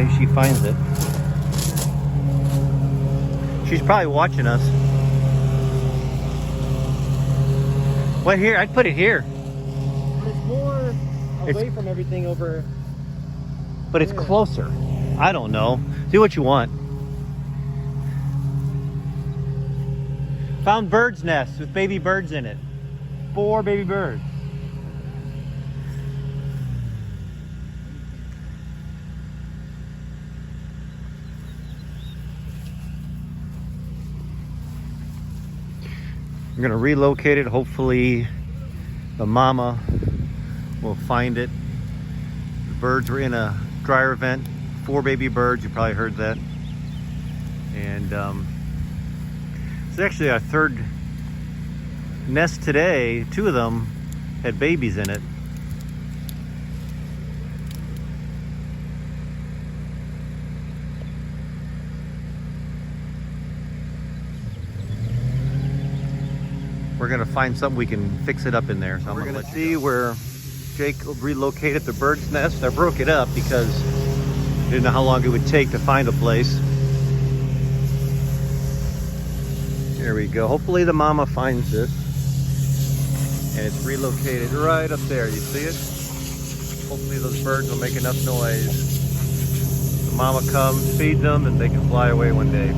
Hopefully she finds it. She's probably watching us. What, here? I'd put it here. But it's more away from everything over. But it's closer. I don't know. Do what you want. Found bird's nest with baby birds in it. 4 baby birds. I'm gonna relocate it. Hopefully the mama will find it. The birds were in a dryer vent. 4 baby birds, you probably heard that. And it's actually our 3rd nest today. 2 of them had babies in it. We're gonna find something we can fix it up in there. So we're gonna see where Jake relocated the bird's nest. I broke it up because I didn't know how long it would take to find a place. There we go. Hopefully the mama finds this. And it's relocated right up there. You see it? Hopefully those birds will make enough noise. The mama comes, feeds them, and they can fly away one day.